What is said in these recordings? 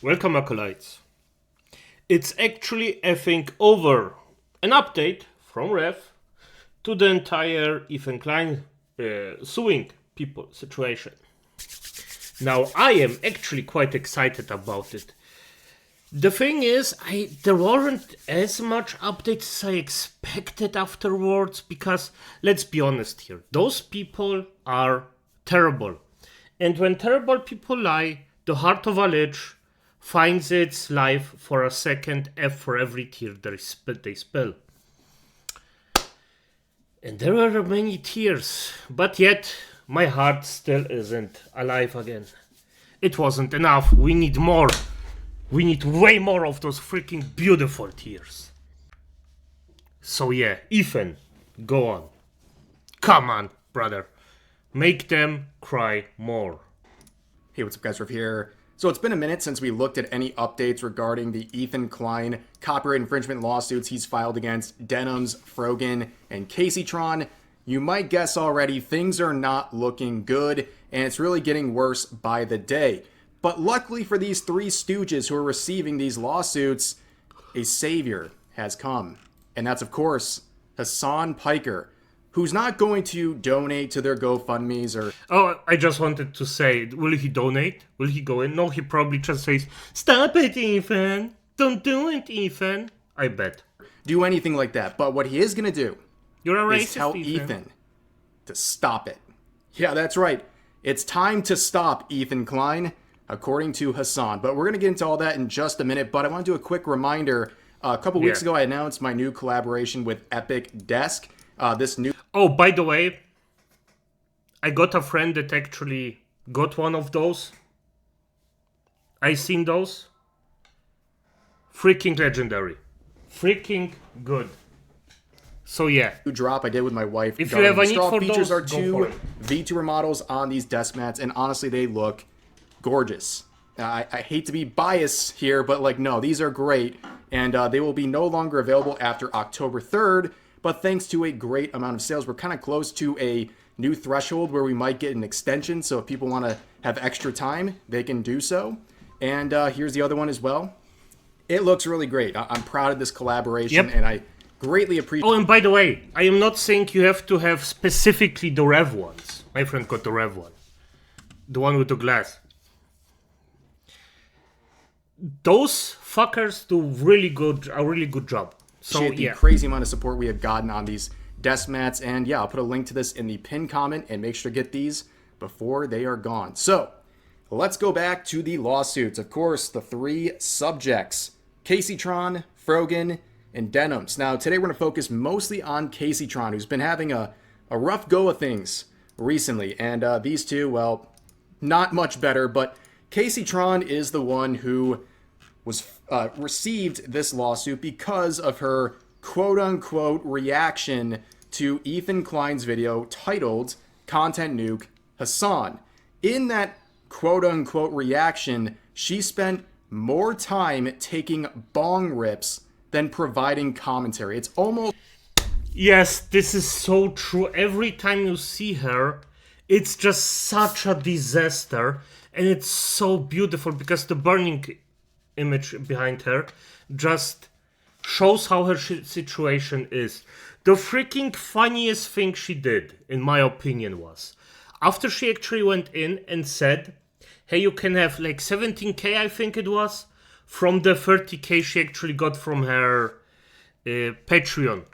Welcome, acolytes. It's actually effing over. An update from Ref to the entire Ethan Klein suing people situation. Now, I am actually quite excited about it. The thing is, there weren't as much updates as I expected afterwards because, let's be honest here, those people are terrible. And when terrible people lie, the heart of a lich finds its life for a second F for every tear they spill. And there were many tears, but yet my heart still isn't alive again. It wasn't enough, we need more. We need way more of those freaking beautiful tears. So yeah, Ethan, go on. Come on, brother. Make them cry more. Hey, what's up, guys? Riff here. So it's been a minute since we looked at any updates regarding the Ethan Klein copyright infringement lawsuits he's filed against Denims, Frogan, and Caseytron. You might guess already, things are not looking good, and it's really getting worse by the day. But luckily for these three stooges who are receiving these lawsuits, a savior has come. And that's, of course, Hasan Piker, who's not going to donate to their GoFundMes or... Oh, I just wanted to say, will he donate? Will he go in? No, he probably just says, "Stop it, Ethan. Don't do it, Ethan." I bet. do anything like that. But what he is going to do You're a is racist, tell Ethan to stop it. Yeah, that's right. It's time to stop Ethan Klein, according to Hasan. But we're going to get into all that in just a minute. But I want to do a quick reminder. A couple weeks ago, I announced my new collaboration with Epic Desk. This new... Oh, by the way, I got a friend that actually got one of those. I seen those. Freaking legendary. Freaking good. So yeah. drop I did with my wife. If you have a need for features those, are go two for it. VTuber models on these desk mats, and honestly, they look gorgeous. I hate to be biased here, but like, no, these are great, and they will be no longer available after October 3rd, but thanks to a great amount of sales, we're kind of close to a new threshold where we might get an extension, so if people want to have extra time, they can do so. And here's the other one as well. It looks really great. I'm proud of this collaboration, and I greatly appreciate... Oh, and by the way, I am not saying you have to have specifically the Rev ones. My friend got the Rev one. The one with the glass. Those fuckers do a really good job. So the crazy amount of support we have gotten on these desk mats. And yeah, I'll put a link to this in the pinned comment, and make sure to get these before they are gone. So let's go back to the lawsuits. Of course, the three subjects, Caseytron, Frogan, and Denims. Now, today we're going to focus mostly on Caseytron, who's been having a rough go of things recently. And these two, well, not much better, but Caseytron is the one who was received this lawsuit because of her quote-unquote reaction to Ethan Klein's video titled Content Nuke Hasan. In that quote-unquote reaction, she spent more time taking bong rips than providing commentary. It's almost... Yes, this is so true. Every time you see her, it's just such a disaster. And it's so beautiful because the burning image behind her just shows how her situation is. The freaking funniest thing she did, in my opinion, was after she actually went in and said, hey, you can have like 17k, I think it was, from the 30k she actually got from her Patreon.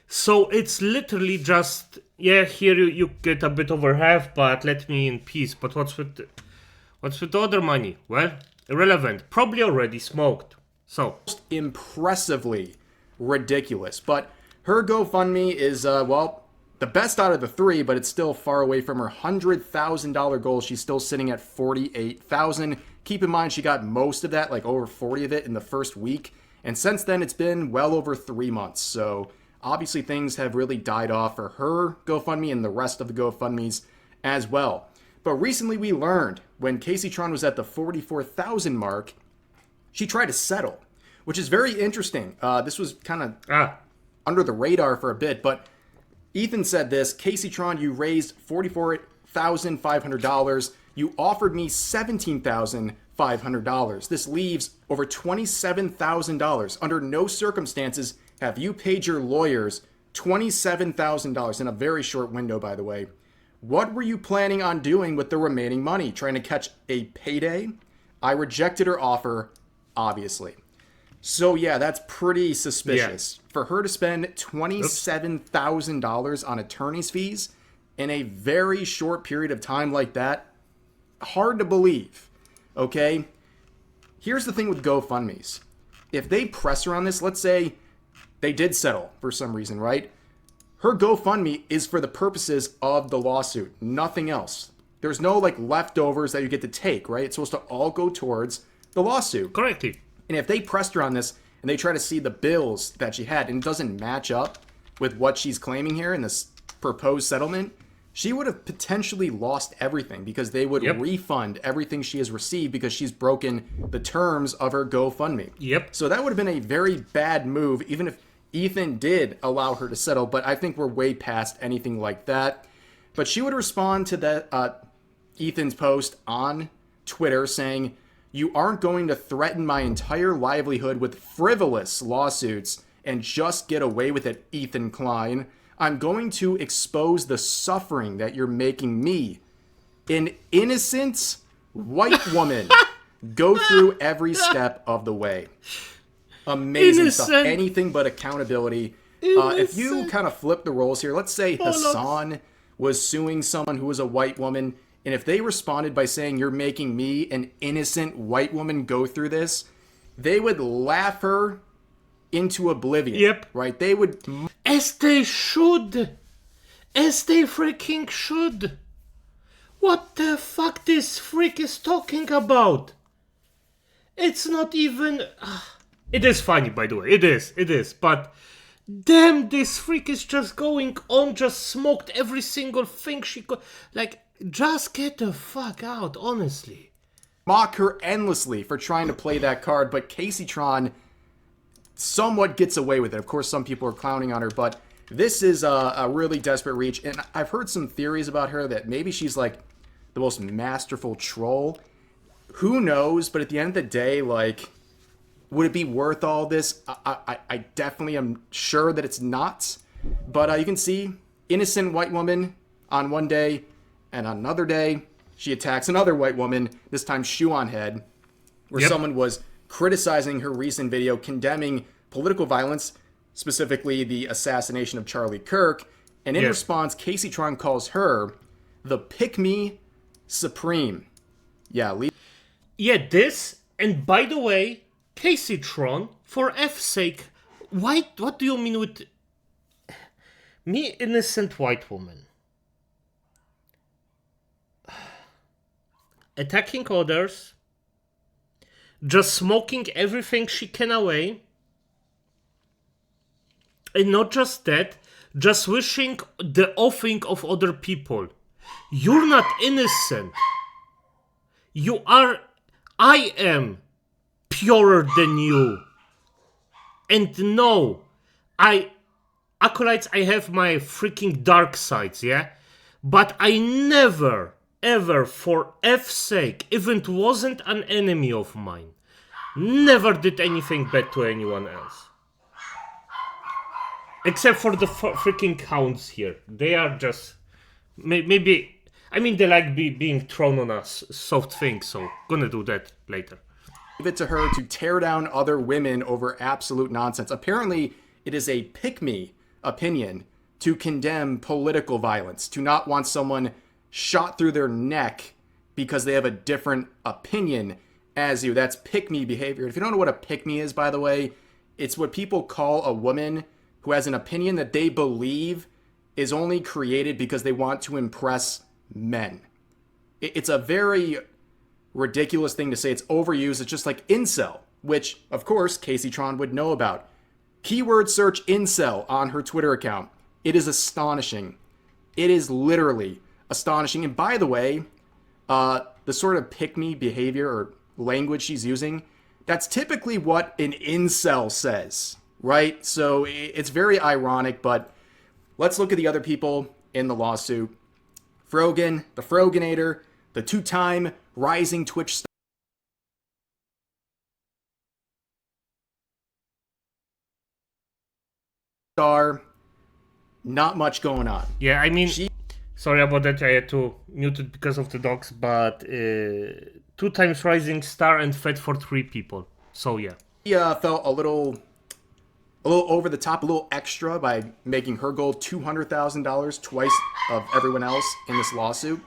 So it's literally just, yeah, here you get a bit over half, but let me in peace. But what's with the other money? Well, irrelevant. Probably already smoked. So impressively ridiculous. But her GoFundMe is, well, the best out of the three, but it's still far away from her $100,000 goal. She's still sitting at $48,000. Keep in mind, she got most of that, like over 40 of it in the first week. And since then, it's been well over 3 months. So obviously things have really died off for her GoFundMe and the rest of the GoFundMes as well. But recently we learned when Caseytron was at the 44,000 mark, she tried to settle, which is very interesting. This was kind of under the radar for a bit, but Ethan said this: Caseytron, you raised $44,500. You offered me $17,500 $500. This leaves over $27,000. Under no circumstances have you paid your lawyers $27,000 in a very short window, by the way. What were you planning on doing with the remaining money? Trying to catch a payday? I rejected her offer, obviously. So yeah, that's pretty suspicious. Yeah. For her to spend $27,000 on attorney's fees in a very short period of time like that, hard to believe. Okay? Here's the thing with GoFundMes. If they press her on this, let's say they did settle for some reason, right? Her GoFundMe is for the purposes of the lawsuit, nothing else. There's no like leftovers that you get to take, right? It's supposed to all go towards the lawsuit. Correctly. And if they pressed her on this and they try to see the bills that she had and it doesn't match up with what she's claiming here in this proposed settlement, she would have potentially lost everything because they would refund everything she has received because she's broken the terms of her GoFundMe. Yep. So that would have been a very bad move, even if Ethan did allow her to settle, but I think we're way past anything like that. But she would respond to that Ethan's post on Twitter saying, "You aren't going to threaten my entire livelihood with frivolous lawsuits and just get away with it, Ethan Klein. I'm going to expose the suffering that you're making me, an innocent white woman, go through every step of the way." Amazing stuff. Anything but accountability. If you kind of flip the roles here, let's say Hasan was suing someone who was a white woman, and if they responded by saying, "You're making me, an innocent white woman, go through this," they would laugh her into oblivion. Yep. Right? They would... As they should. As they freaking should. What the fuck this freak is talking about? It's not even... It is funny, by the way. It is. But damn, this freak is just going on, just smoked every single thing she could. Like, just get the fuck out, honestly. Mock her endlessly for trying to play that card, but Casey Tron somewhat gets away with it. Of course, some people are clowning on her, but this is a really desperate reach. And I've heard some theories about her that maybe she's like the most masterful troll. Who knows? But at the end of the day, like... would it be worth all this? I definitely am sure that it's not. But you can see, innocent white woman on one day, and on another day, she attacks another white woman, this time shoe on head, where someone was criticizing her recent video condemning political violence, specifically the assassination of Charlie Kirk. And in response, Casey Tron calls her the pick-me supreme. Yeah, this, and by the way... Casey Tron, for F's sake, what do you mean with me, innocent white woman? Attacking others, just smoking everything she can away, and not just that, just wishing the offing of other people. You're not innocent. You are... I am purer than you. And no, acolytes, I have my freaking dark sides, yeah? But I never, ever, for F's sake, even it wasn't an enemy of mine, never did anything bad to anyone else. Except for the freaking hounds here. They are just... Maybe... I mean, they like being thrown on a soft thing, so gonna do that later. It to her to tear down other women over absolute nonsense. Apparently, it is a pick-me opinion to condemn political violence, to not want someone shot through their neck because they have a different opinion as you. That's pick-me behavior. If you don't know what a pick-me is, by the way, it's what people call a woman who has an opinion that they believe is only created because they want to impress men. It's a very... ridiculous thing to say. It's overused. It's just like incel, which, of course, Casey Tron would know about. Keyword search incel on her Twitter account. It is astonishing. It is literally astonishing. And by the way, the sort of pick-me behavior or language she's using, that's typically what an incel says, right? So it's very ironic, but let's look at the other people in the lawsuit. Frogan, the Froganator, the two-time rising Twitch star. star. Not much going on. Yeah, I mean, sorry about that. I had to mute it because of the dogs, but 2 times rising star and fed for 3 people. So yeah. He felt a little over the top, a little extra by making her goal $200,000, twice of everyone else in this lawsuit.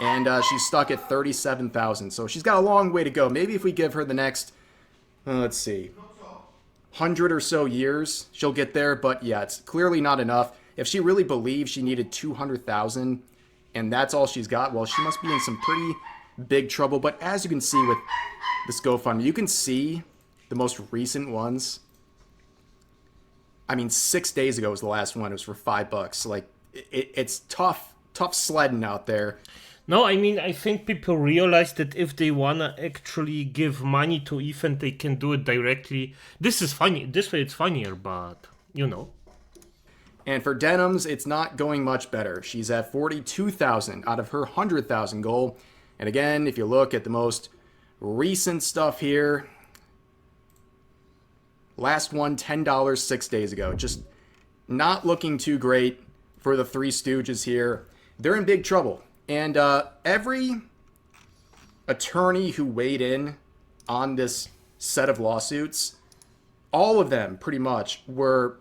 And she's stuck at $37,000. So she's got a long way to go. Maybe if we give her the next, let's see, 100 or so years, she'll get there. But yeah, it's clearly not enough. If she really believes she needed $200,000 and that's all she's got, well, she must be in some pretty big trouble. But as you can see with this GoFundMe, you can see the most recent ones. I mean, 6 days ago was the last one. It was for $5. Like, it's tough sledding out there. No, I mean, I think people realize that if they wanna actually give money to Ethan, they can do it directly. This is funny. This way it's funnier, but, you know. And for Denims, it's not going much better. She's at $42,000 out of her $100,000 goal. And again, if you look at the most recent stuff here, last one, $10 6 days ago. Just not looking too great for the Three Stooges here. They're in big trouble. And every attorney who weighed in on this set of lawsuits, all of them pretty much were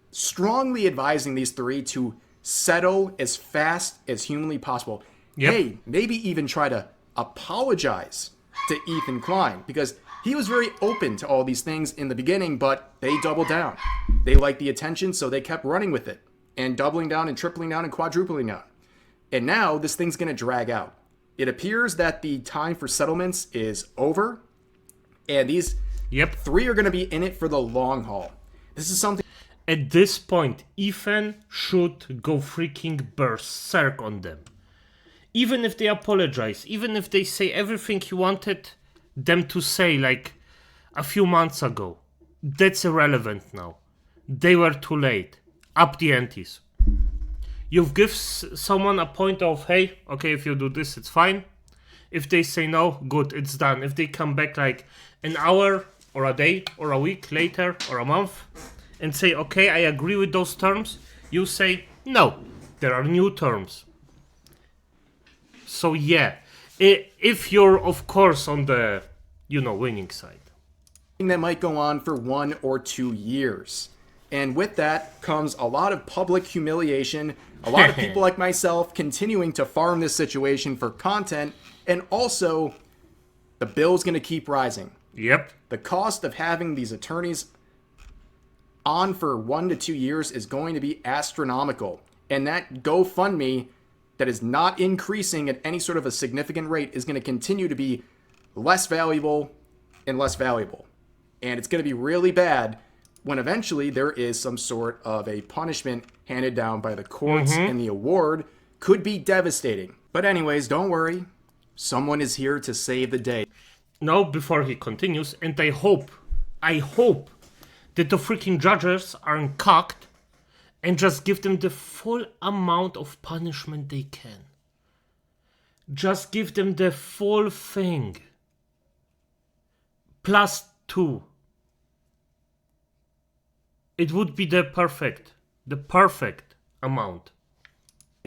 strongly advising these three to settle as fast as humanly possible. Yep. Hey, maybe even try to apologize to Ethan Klein, because he was very open to all these things in the beginning, but they doubled down. They liked the attention, so they kept running with it and doubling down and tripling down and quadrupling down. And now this thing's going to drag out. It appears that the time for settlements is over, and these three are going to be in it for the long haul. This is something... At this point, Ethan should go freaking berserk on them. Even if they apologize, even if they say everything he wanted them to say like a few months ago, that's irrelevant now. They were too late. Up the antes. You've given someone a point of, hey, okay, if you do this, it's fine. If they say no, good, it's done. If they come back like an hour or a day or a week later or a month and say, okay, I agree with those terms, you say, no, there are new terms. So yeah, if you're, of course, on the, winning side. That might go on for 1 or 2 years. And with that comes a lot of public humiliation, a lot of people like myself continuing to farm this situation for content, and also the bill's going to keep rising. Yep. The cost of having these attorneys on for 1 to 2 years is going to be astronomical. And that GoFundMe that is not increasing at any sort of a significant rate is going to continue to be less valuable and less valuable. And it's going to be really bad when eventually there is some sort of a punishment handed down by the courts, and the award could be devastating. But anyways, don't worry. Someone is here to save the day. Now, before he continues, and I hope that the freaking judges aren't cocked and just give them the full amount of punishment they can. Just give them the full thing. +2. It would be the perfect amount.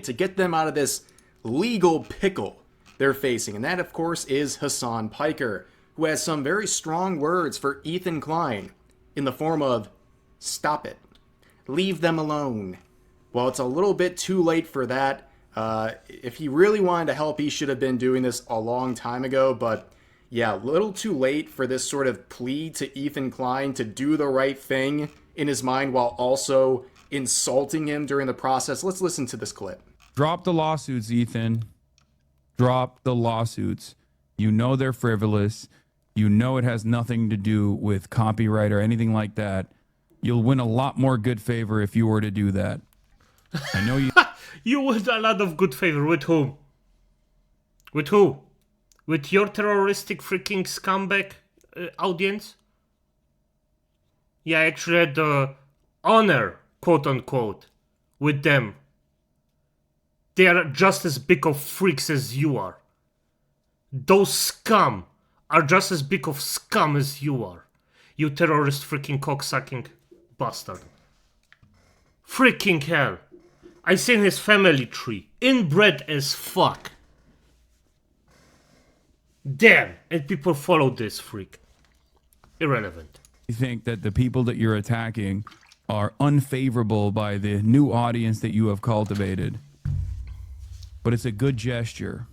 To get them out of this legal pickle they're facing. And that, of course, is Hasan Piker, who has some very strong words for Ethan Klein in the form of, stop it. Leave them alone. Well, it's a little bit too late for that. If he really wanted to help, he should have been doing this a long time ago. But yeah, a little too late for this sort of plea to Ethan Klein to do the right thing in his mind while also insulting him during the process. Let's listen to this clip. Drop the lawsuits, Ethan. Drop the lawsuits. You know they're frivolous. You know it has nothing to do with copyright or anything like that. You'll win a lot more good favor if you were to do that. I know you... You win a lot of good favor. With whom? With who? With your terroristic freaking scumbag audience? Yeah, I actually had the honor, quote unquote, with them. They are just as big of freaks as you are. Those scum are just as big of scum as you are. You terrorist freaking cocksucking bastard. Freaking hell. I seen his family tree. Inbred as fuck. Damn. And people follow this freak. Irrelevant. You think that the people that you're attacking are unfavorable by the new audience that you have cultivated. But it's a good gesture.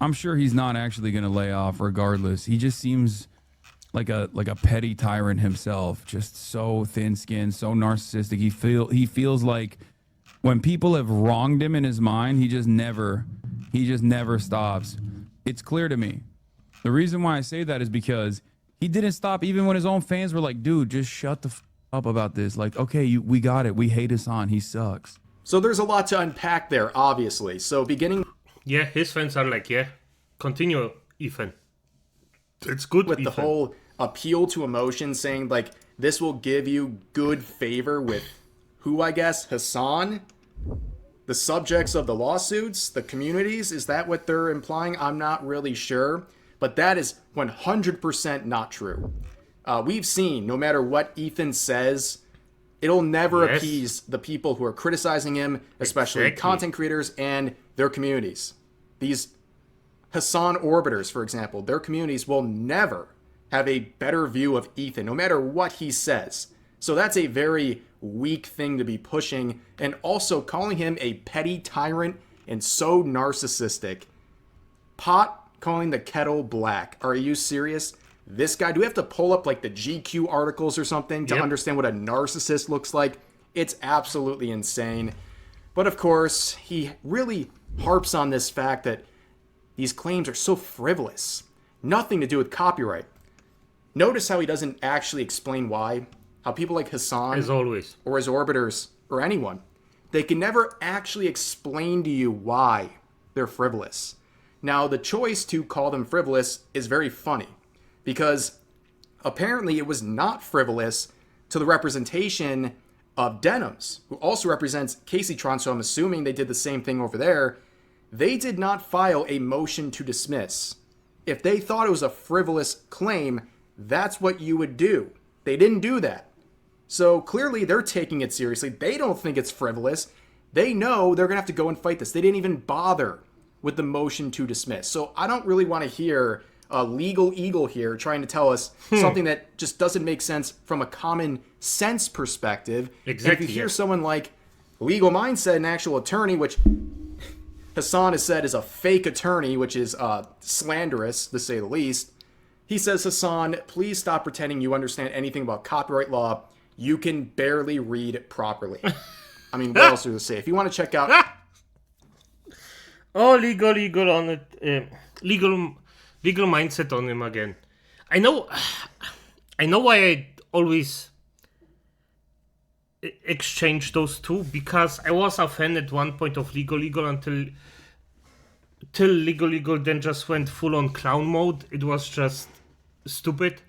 I'm sure he's not actually going to lay off regardless. He just seems like a petty tyrant himself, just so thin-skinned, so narcissistic. He feels like when people have wronged him in his mind, he just never stops. It's clear to me. The reason why I say that is because he didn't stop even when his own fans were like, dude, just shut the up about this. Like, okay, we got it. We hate Hasan. He sucks. So there's a lot to unpack there, obviously. So beginning... Yeah, his fans are like, yeah, continue, Ethan. It's good, with Ethan. the whole appeal to emotion, saying, like, this will give you good favor with who, I guess? Hasan? The subjects of the lawsuits? The communities? Is that what they're implying? I'm not really sure. But that is 100% not true. We've seen, no matter what Ethan says, it'll never appease the people who are criticizing him, especially content creators and their communities. These Hasan orbiters, for example, their communities will never have a better view of Ethan, no matter what he says. So that's a very weak thing to be pushing, and also calling him a petty tyrant and so narcissistic. Pot calling the kettle black. Are you serious? This guy, do we have to pull up like the GQ articles or something to understand what a narcissist looks like? It's absolutely insane. But of course, he really harps on this fact that these claims are so frivolous. Nothing to do with copyright. Notice how he doesn't actually explain why. How people like Hasan, as always, or his orbiters, or anyone, they can never actually explain to you why they're frivolous. Now, the choice to call them frivolous is very funny, because apparently it was not frivolous to the representation of Denims, who also represents Caseytron, so I'm assuming they did the same thing over there. They did not file a motion to dismiss. If they thought it was a frivolous claim, that's what you would do. They didn't do that. So clearly they're taking it seriously. They don't think it's frivolous. They know they're going to have to go and fight this. They didn't even bother with the motion to dismiss. So I don't really want to hear a legal eagle here trying to tell us something that just doesn't make sense from a common sense perspective. Exactly. And if you hear someone like Legal Mindset, an actual attorney, which Hasan has said is a fake attorney, which is slanderous to say the least. He says, Hasan, please stop pretending you understand anything about copyright law. You can barely read properly. I mean, what else is there to say? If you want to check out... Oh, legal on it. Legal mindset on him again. I know why I always exchange those two, because I was a fan at one point of legal until legal then just went full on clown mode. It was just stupid,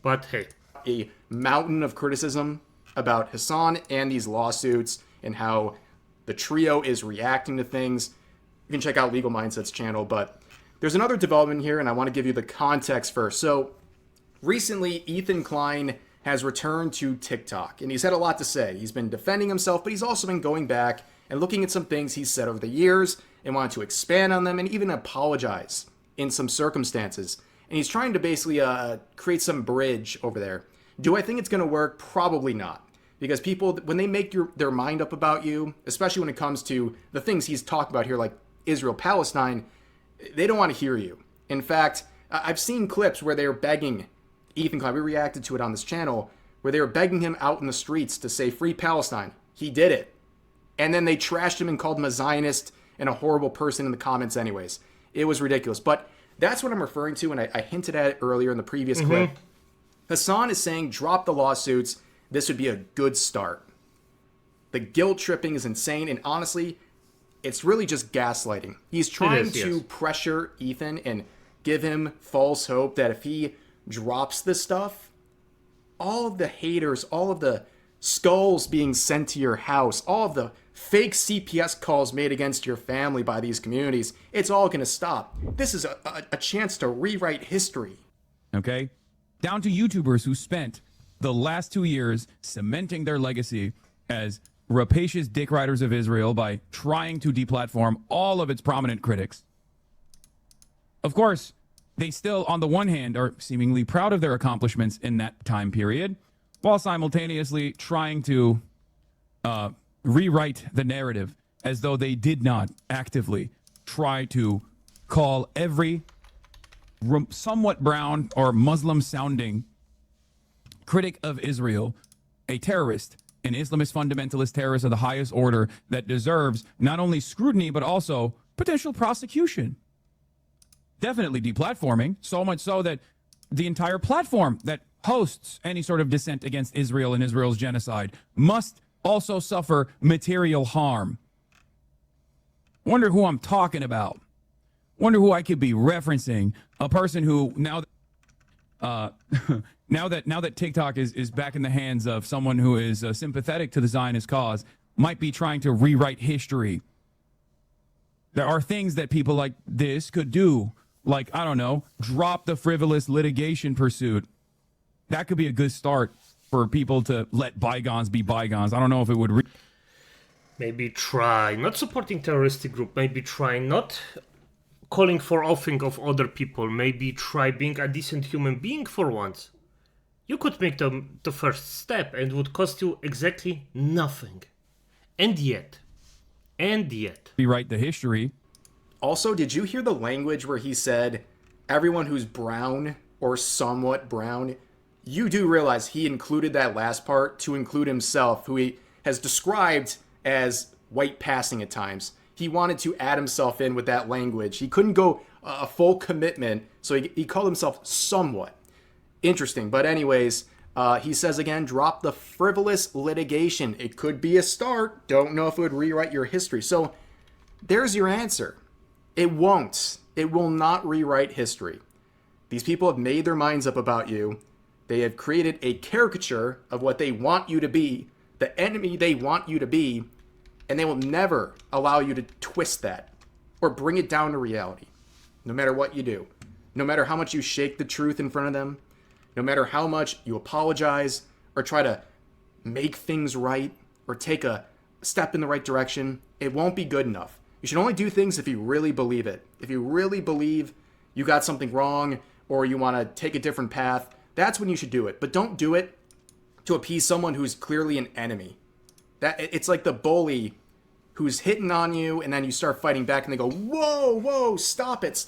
but hey. A mountain of criticism about Hasan and these lawsuits and how the trio is reacting to things. You can check out Legal Mindset's channel, but there's another development here, and I want to give you the context first. So recently, Ethan Klein has returned to TikTok, and he's had a lot to say. He's been defending himself, but he's also been going back and looking at some things he's said over the years and wanted to expand on them and even apologize in some circumstances. And he's trying to basically create some bridge over there. Do I think it's going to work? Probably not. Because people, when they make their mind up about you, especially when it comes to the things he's talking about here, like Israel-Palestine, they don't want to hear you. In fact, I've seen clips where they were begging Ethan Klein, we reacted to it on this channel, where they were begging him out in the streets to say, free Palestine. He did it. And then they trashed him and called him a Zionist and a horrible person in the comments anyways. It was ridiculous. But that's what I'm referring to, and I hinted at it earlier in the previous clip. Hasan is saying, drop the lawsuits. This would be a good start. The guilt tripping is insane, and honestly, it's really just gaslighting. He's trying to pressure Ethan and give him false hope that if he drops this stuff, all of the haters, all of the skulls being sent to your house, all of the fake CPS calls made against your family by these communities, it's all going to stop. This is a chance to rewrite history. Okay? Down to YouTubers who spent the last 2 years cementing their legacy as rapacious dick riders of Israel by trying to deplatform all of its prominent critics. Of course, they still, on the one hand, are seemingly proud of their accomplishments in that time period, while simultaneously trying to rewrite the narrative as though they did not actively try to call every somewhat brown or Muslim-sounding critic of Israel a terrorist, an Islamist fundamentalist terrorist of the highest order that deserves not only scrutiny, but also potential prosecution. Definitely deplatforming, so much so that the entire platform that hosts any sort of dissent against Israel and Israel's genocide must also suffer material harm. Wonder who I'm talking about. Wonder who I could be referencing. A person who now that TikTok is back in the hands of someone who is sympathetic to the Zionist cause, might be trying to rewrite history. There are things that people like this could do, like, I don't know, drop the frivolous litigation pursuit. That could be a good start for people to let bygones be bygones. I don't know if it would... Maybe try not supporting terroristic group. Maybe try not calling for offing of other people. Maybe try being a decent human being for once. You could make the first step and it would cost you exactly nothing. And yet. Rewrite the history. Also, did you hear the language where he said, everyone who's brown or somewhat brown? You do realize he included that last part to include himself, who he has described as white passing at times. He wanted to add himself in with that language. He couldn't go a full commitment, so he called himself somewhat. Interesting. But anyways, he says again, drop the frivolous litigation. It could be a start. Don't know if it would rewrite your history. So there's your answer. It won't. It will not rewrite history. These people have made their minds up about you. They have created a caricature of what they want you to be, the enemy they want you to be, and they will never allow you to twist that or bring it down to reality, no matter what you do. No matter how much you shake the truth in front of them, no matter how much you apologize or try to make things right or take a step in the right direction, it won't be good enough. You should only do things if you really believe it. If you really believe you got something wrong or you want to take a different path, that's when you should do it. But don't do it to appease someone who's clearly an enemy. It's like the bully who's hitting on you and then you start fighting back and they go, whoa, stop it.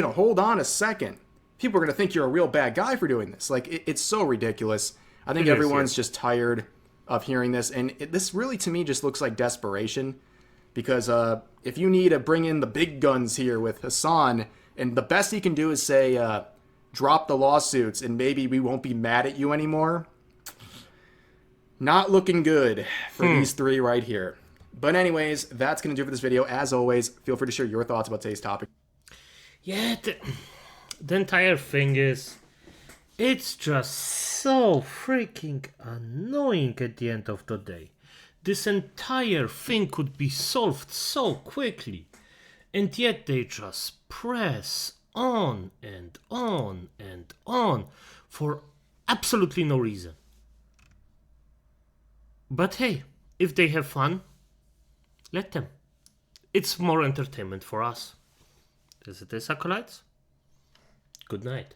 Hold on a second. People are going to think you're a real bad guy for doing this. Like, it's so ridiculous. I think everyone's just tired of hearing this. And this really, to me, just looks like desperation. Because if you need to bring in the big guns here with Hasan, and the best he can do is say, drop the lawsuits and maybe we won't be mad at you anymore. Not looking good for these three right here. But anyways, that's going to do it for this video. As always, feel free to share your thoughts about today's topic. Yeah, the entire thing is, it's just so freaking annoying at the end of the day. This entire thing could be solved so quickly, and yet they just press on and on and on for absolutely no reason. But hey, if they have fun, let them. It's more entertainment for us. As it is, acolytes. Good night.